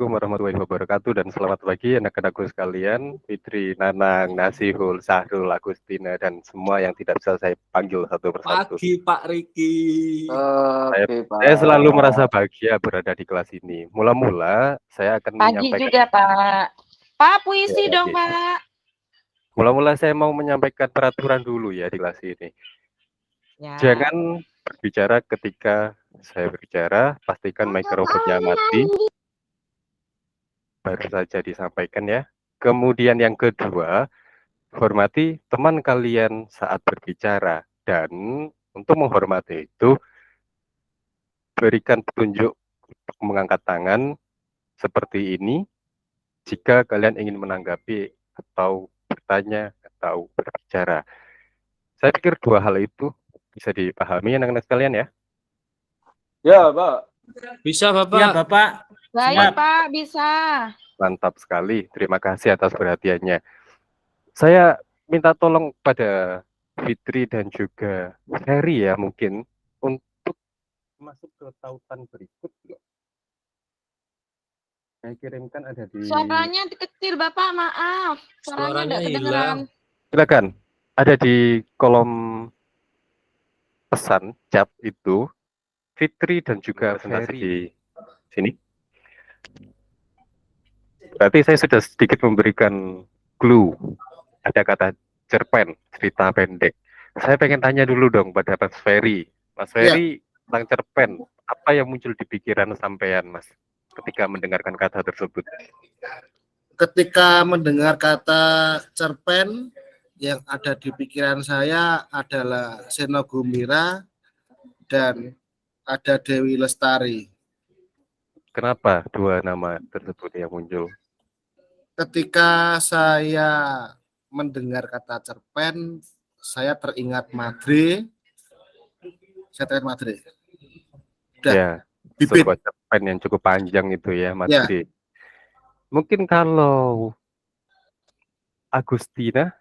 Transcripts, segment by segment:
Assalamualaikum warahmatullahi wabarakatuh dan selamat pagi anak-anakku sekalian, Fitri, Nanang, Nasihul, Sahrul, Agustina, dan semua yang tidak bisa saya panggil satu persatu. Pagi Pak Riki. Saya selalu merasa bahagia berada di kelas ini. Mula-mula saya akan Pagi menyampaikan juga Pak. Pak puisi Ya, dong pagi. Pak. Mula-mula saya mau menyampaikan peraturan dulu ya di kelas ini. Ya. Jangan berbicara ketika saya berbicara, pastikan mikrofonnya mati. Baru saja disampaikan ya. Kemudian yang kedua, hormati teman kalian saat berbicara. Dan untuk menghormati itu, berikan petunjuk untuk mengangkat tangan seperti ini jika kalian ingin menanggapi atau bertanya atau berbicara. Saya pikir dua hal itu bisa dipahami anak-anak sekalian ya. Ya, Pak. Bisa Bapak? Ya, Bapak. Baik Pak, bisa. Mantap sekali. Terima kasih atas perhatiannya. Saya minta tolong pada Fitri dan juga Ferry ya mungkin untuk masuk ke tautan berikut. Saya kirimkan ada di... Suaranya kecil Bapak, maaf. Suaranya nggak hilang. kedengeran. Silakan. Ada di kolom pesan chat itu Fitri dan juga Ferry di sini. Berarti saya sudah sedikit memberikan clue. Ada kata cerpen, cerita pendek. Saya pengen tanya dulu dong pada Mas Ferry. Mas Ferry, tentang cerpen, apa yang muncul di pikiran sampean, Mas, ketika mendengarkan kata tersebut? Ketika mendengar kata cerpen, yang ada di pikiran saya adalah Seno Gumira dan ada Dewi Lestari. Kenapa dua nama tersebut yang muncul? Ketika saya mendengar kata cerpen, saya teringat Madre. Udah, Ya, bibit. sebuah cerpen yang cukup panjang itu ya, Madri. Mungkin kalau Agustina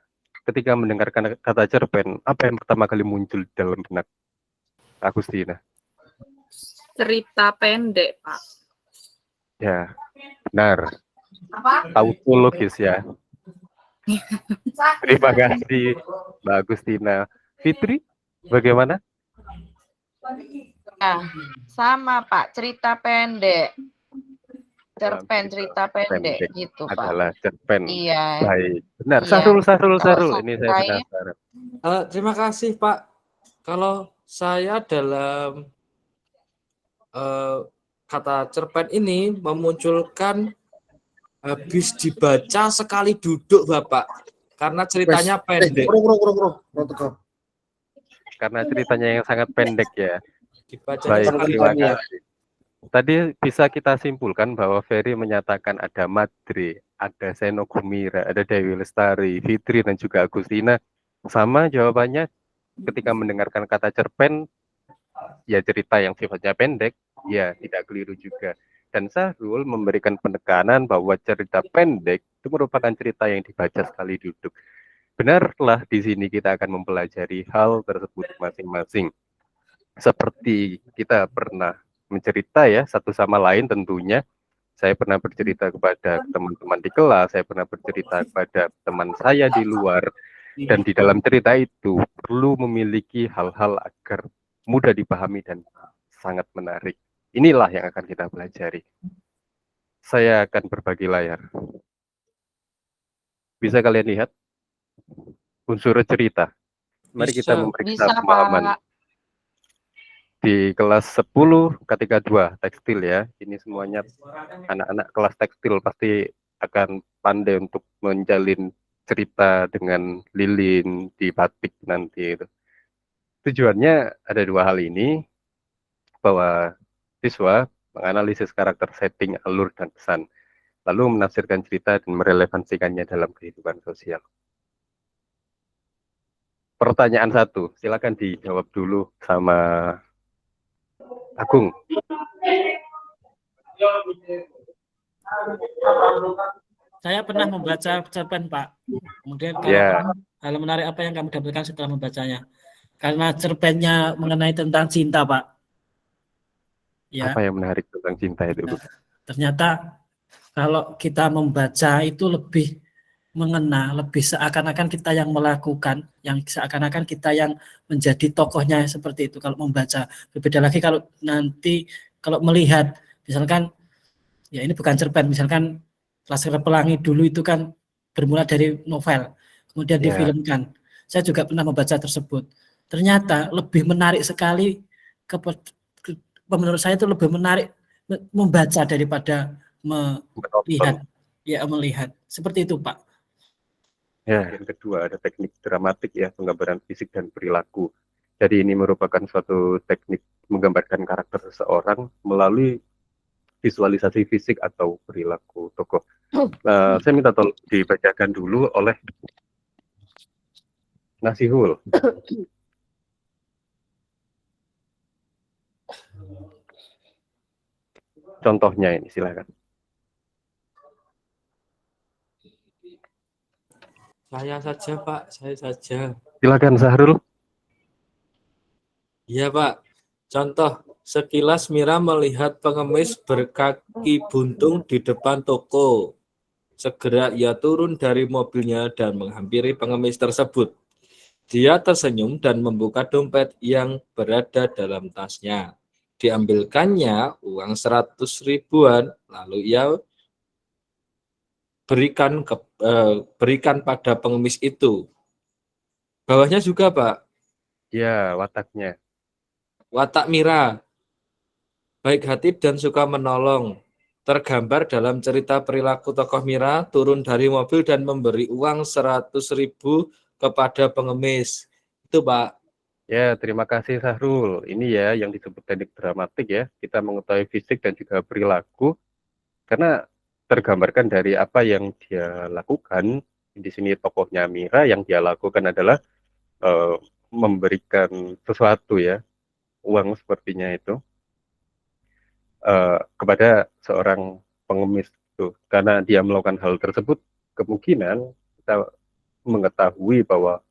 ketika mendengarkan kata cerpen, apa yang pertama kali muncul dalam benak Agustina? Cerita pendek Pak. Ya, benar. Tautologis ya. Terima kasih Mbak Agustina. Fitri, bagaimana? Ya, sama Pak, cerita pendek. Cerpen, cerita pendek gitu Pak. Adalah cerpen. Iya. Baik, benar. Iya. Sahrul. Ini saya penasaran. Terima kasih Pak. Kalau saya dalam kata cerpen ini memunculkan habis dibaca sekali duduk Bapak. Karena ceritanya pendek. Karena ceritanya yang sangat pendek ya. Dibaca Baik, sekali terima duduk. kasih. Tadi bisa kita simpulkan bahwa Ferry menyatakan ada Madre, ada Seno Gumira, ada Dewi Lestari, Fitri, dan juga Agustina. Sama jawabannya ketika mendengarkan kata cerpen, ya cerita yang sifatnya pendek, ya tidak keliru juga. Dan Sahrul memberikan penekanan bahwa cerita pendek itu merupakan cerita yang dibaca sekali duduk. Benarlah di sini kita akan mempelajari hal tersebut masing-masing. Seperti kita pernah mencerita ya satu sama lain tentunya. Saya pernah bercerita kepada teman-teman di kelas, saya pernah bercerita kepada teman saya di luar, dan di dalam cerita itu perlu memiliki hal-hal agar mudah dipahami dan sangat menarik. Inilah yang akan kita pelajari. Saya akan berbagi layar. Bisa kalian lihat unsur cerita. Mari kita memeriksa pemahaman. Di kelas 10 ketika 2 tekstil ya. Ini semuanya anak-anak kelas tekstil pasti akan pandai untuk menjalin cerita dengan lilin di batik nanti itu. Tujuannya ada dua hal ini, bahwa siswa menganalisis karakter, setting, alur, dan pesan, lalu menafsirkan cerita dan merelevansikannya dalam kehidupan sosial. Pertanyaan 1, silakan dijawab dulu sama Agung. Saya pernah membaca cerpen, Pak. Kemudian hal menarik apa yang kamu dapatkan setelah membacanya? Karena cerpennya mengenai tentang cinta, Pak. Ya. Apa yang menarik tentang cinta itu? Ternyata kalau kita membaca itu lebih mengena, lebih seakan-akan kita yang melakukan, yang seakan-akan kita yang menjadi tokohnya seperti itu kalau membaca. Berbeda lagi kalau nanti kalau melihat, misalkan ya ini bukan cerpen, misalkan Laskar Pelangi dulu itu kan bermula dari novel, kemudian Ya. difilmkan. Saya juga pernah membaca tersebut. Ternyata lebih menarik sekali menurut saya itu lebih menarik membaca daripada melihat. Ya, melihat. Seperti itu, Pak. Ya, yang kedua ada teknik dramatik ya, penggambaran fisik dan perilaku. Jadi ini merupakan suatu teknik menggambarkan karakter seseorang melalui visualisasi fisik atau perilaku tokoh. Saya minta tolong dibacakan dulu oleh Nasihul. Contohnya ini, silakan. Saya saja, Pak. Saya saja. Silakan Sahrul. Iya, Pak. Contoh, sekilas Mira melihat pengemis berkaki buntung di depan toko. Segera ia turun dari mobilnya dan menghampiri pengemis tersebut. Dia tersenyum dan membuka dompet yang berada dalam tasnya. Diambilkannya uang 100 ribuan, lalu ia berikan pada pengemis itu. Bawahnya juga, Pak. Ya, wataknya. Watak Mira, baik hati dan suka menolong. Tergambar dalam cerita perilaku tokoh Mira turun dari mobil dan memberi uang 100 ribu kepada pengemis. Itu, Pak. Ya, terima kasih Sahrul. Ini ya yang disebut teknik dramatik ya. Kita mengetahui fisik dan juga perilaku karena tergambarkan dari apa yang dia lakukan. Di sini tokohnya Mira yang dia lakukan adalah memberikan sesuatu ya, uang sepertinya itu kepada seorang pengemis itu. Karena dia melakukan hal tersebut, kemungkinan kita mengetahui bahwa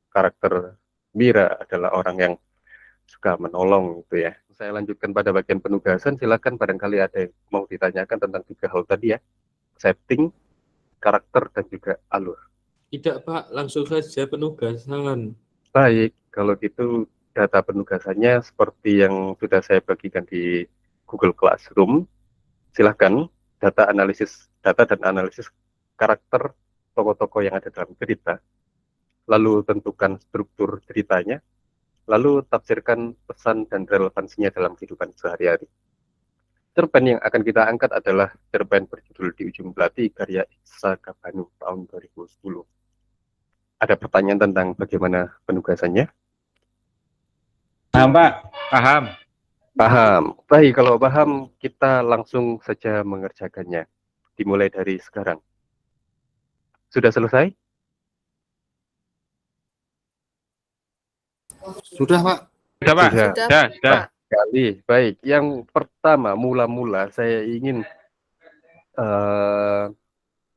karakter Mira adalah orang yang suka menolong gitu ya. Saya lanjutkan pada bagian penugasan, silakan barangkali ada yang mau ditanyakan tentang 3 hal tadi ya. Setting, karakter, dan juga alur. Tidak, Pak. Langsung saja penugasan. Baik, kalau gitu data penugasannya seperti yang sudah saya bagikan di Google Classroom. Silahkan data dan analisis karakter tokoh-tokoh yang ada dalam cerita. Lalu tentukan struktur ceritanya. Lalu tafsirkan pesan dan relevansinya dalam kehidupan sehari-hari. Cerpen yang akan kita angkat adalah cerpen berjudul Di Ujung Belati karya Iksa Kabanu tahun 2010. Ada pertanyaan tentang bagaimana penugasannya? Paham, Pak? Paham. Paham. Baik, kalau paham kita langsung saja mengerjakannya. Dimulai dari sekarang. Sudah selesai? Sudah, Pak. Sudah, Pak. Sudah. Sudah. Sekali. Baik, yang pertama mula-mula saya ingin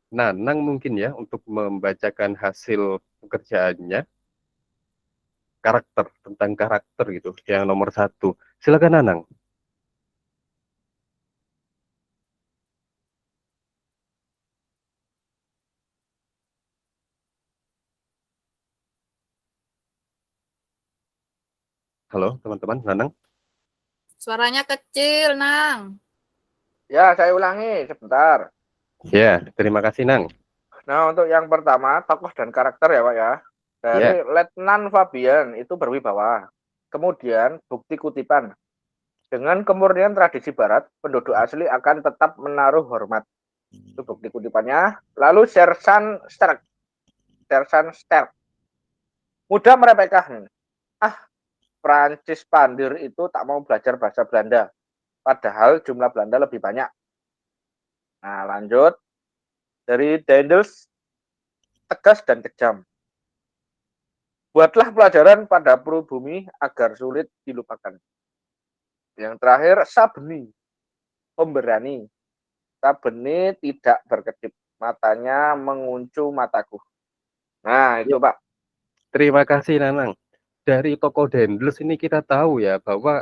Nanang mungkin ya untuk membacakan hasil pekerjaannya tentang karakter gitu yang nomor 1. Silakan Nanang. Halo teman-teman, Nanang. Suaranya kecil, Nang. Ya, saya ulangi sebentar. Ya, terima kasih Nang. Nah, untuk yang pertama, tokoh dan karakter ya, Pak ya. Dari Letnan Fabian itu berwibawa. Kemudian, bukti kutipan. Dengan kemurnian tradisi barat, penduduk asli akan tetap menaruh hormat. Itu bukti kutipannya. Lalu Sersan Sterk. Mudah meremehkan. Prancis Pandir itu tak mau belajar bahasa Belanda. Padahal jumlah Belanda lebih banyak. Nah, lanjut. Dari Dendels, tegas dan kejam. Buatlah pelajaran pada pribumi agar sulit dilupakan. Yang terakhir, Sabeni, pemberani. Sabeni tidak berkedip. Matanya menguncu mataku. Nah, itu Pak. Terima kasih Nanang. Dari tokoh Dendels ini kita tahu ya bahwa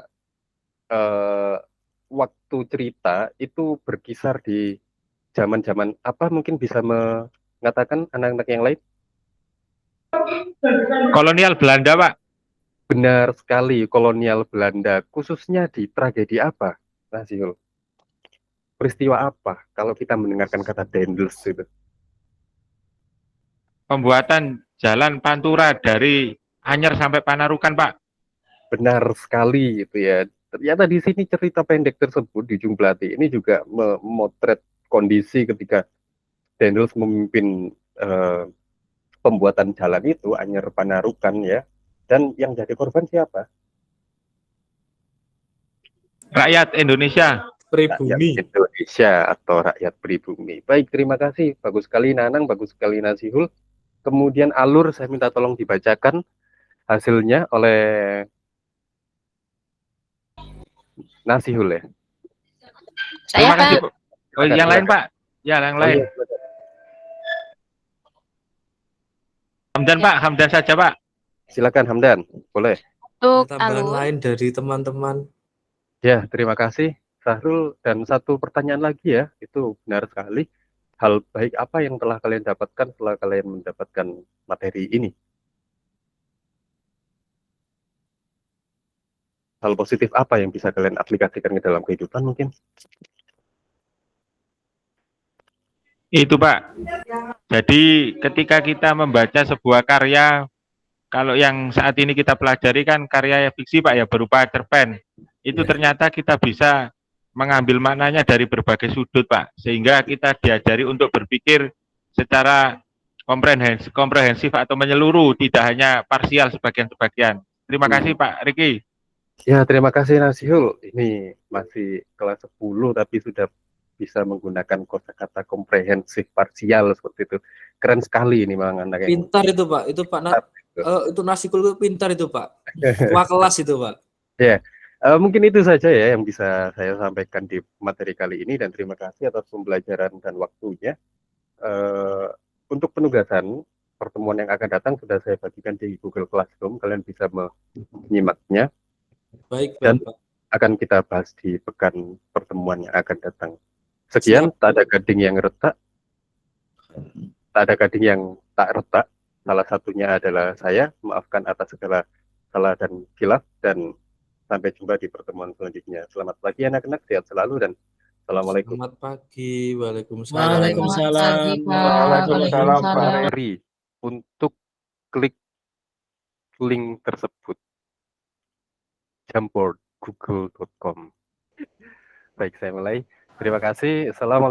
waktu cerita itu berkisar di zaman-zaman apa mungkin bisa mengatakan anak-anak yang lain? Kolonial Belanda, Pak. Benar sekali, kolonial Belanda, khususnya di tragedi apa, Nasihul? Peristiwa apa kalau kita mendengarkan kata Dendels itu? Pembuatan jalan Pantura dari Anyer sampai Panarukan, Pak. Benar sekali itu ya. Ternyata di sini cerita pendek tersebut di Jumblati ini juga memotret kondisi ketika Dendels memimpin pembuatan jalan itu Anyer Panarukan ya. Dan yang jadi korban siapa? Rakyat Indonesia. Pribumi. Rakyat Indonesia atau rakyat pribumi. Baik, terima kasih. Bagus sekali Nanang, bagus sekali Nasihul. Kemudian alur saya minta tolong dibacakan hasilnya oleh Nasihul ya. Terima Saya kasih, Pak. Pak. Oh, yang lain, Pak. Ya, yang lain. Hamdan, Pak. Hamdan saja, Pak. Silakan Hamdan, boleh. Untuk Tambahan alur. lain dari teman-teman. Ya, terima kasih Sahrul. Dan satu pertanyaan lagi ya, itu benar sekali. Hal baik apa yang telah kalian dapatkan setelah kalian mendapatkan materi ini? Hal positif apa yang bisa kalian aplikasikan ke dalam kehidupan mungkin? Itu, Pak. Jadi ketika kita membaca sebuah karya, kalau yang saat ini kita pelajari kan karya fiksi, Pak, ya, berupa cerpen. Itu ternyata kita bisa mengambil maknanya dari berbagai sudut, Pak. Sehingga kita diajari untuk berpikir secara komprehensif atau menyeluruh, tidak hanya parsial sebagian-sebagian. Terima kasih, Pak Riki. Ya, terima kasih Nasihul. Ini masih kelas 10 tapi sudah bisa menggunakan kosakata komprehensif parsial seperti itu. Keren sekali ini memang anak yang Pintar itu, Pak. Itu Pak itu Nasihul itu pintar itu, Pak. Tua kelas itu, Pak. Ya, mungkin itu saja ya yang bisa saya sampaikan di materi kali ini dan terima kasih atas pembelajaran dan waktunya. Untuk penugasan pertemuan yang akan datang sudah saya bagikan di Google Classroom, kalian bisa menyimaknya. Baik, Dan Pak. akan kita bahas di pekan pertemuan yang akan datang. Sekian, tak ada gading yang retak, tak ada gading yang tak retak. Salah satunya adalah saya, maafkan atas segala salah dan khilaf, dan sampai jumpa di pertemuan selanjutnya. Selamat pagi anak-anak, sehat selalu, dan Assalamualaikum. Selamat pagi. Waalaikumsalam. Waalaikumsalam. Waalaikumsalam, Pak Rey. Mari untuk klik link tersebut. Jamboard google.com. Baik, saya mulai. Terima kasih. Assalamualaikum.